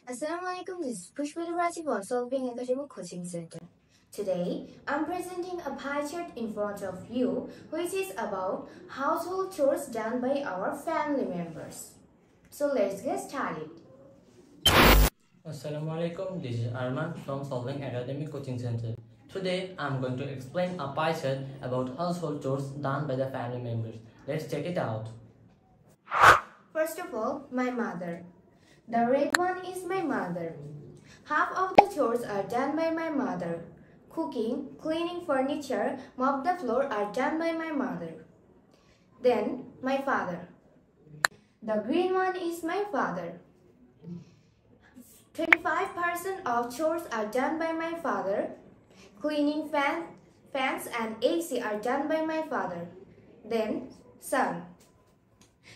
Assalamualaikum, this is Paraphrasing for Solving Academic Coaching Center. Today, I'm presenting a pie chart in front of you which is about household chores done by our family members. So let's get started. Assalamualaikum, this is Arman from Solving Academic Coaching Center. Today, I'm going to explain a pie chart about household chores done by the family members. Let's check it out. First of all, my mother. The red one is my mother. Half of the chores are done by my mother. Cooking, cleaning furniture, mop the floor are done by my mother. Then, my father. The green one is my father. 25% of chores are done by my father. Cleaning fans and AC are done by my father. Then, son.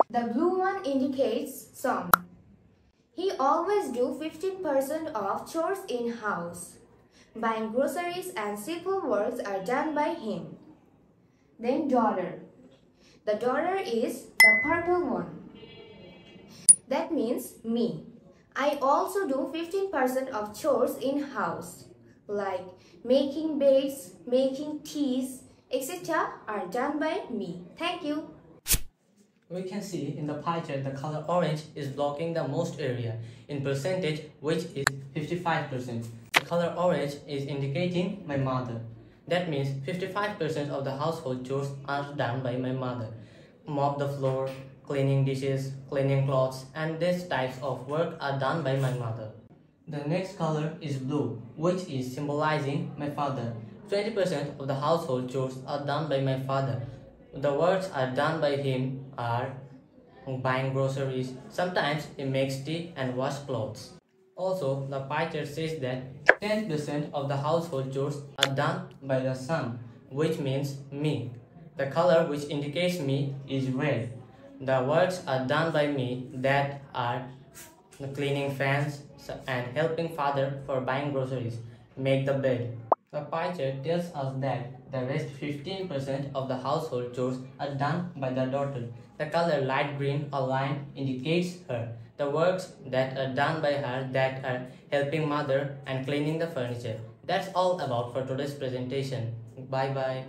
The blue one indicates son. He always do 15% of chores in house. Buying groceries and simple works are done by him. Then daughter. The daughter is the purple one. That means me. I also do 15% of chores in house, like making beds, making teas, etc. are done by me. Thank you. We can see in the pie chart the color orange is blocking the most area in percentage, which is 55%. The color orange is indicating my mother. That means 55% of the household chores are done by my mother. Mop the floor, cleaning dishes, cleaning clothes, and these types of work are done by my mother. The next color is blue, which is symbolizing my father. 20% of the household chores are done by my father. The works are done by him are buying groceries. Sometimes he makes tea and wash clothes. Also, the pie chart says that 10% of the household chores are done by the son, which means me. The color which indicates me is red. The works are done by me that are cleaning fans and helping father for buying groceries, make the bed. The pie chart tells us that the rest 15% of the household chores are done by the daughter. The color light green or lime indicates her. The works that are done by her that are helping mother and cleaning the furniture. That's all about for today's presentation. Bye bye.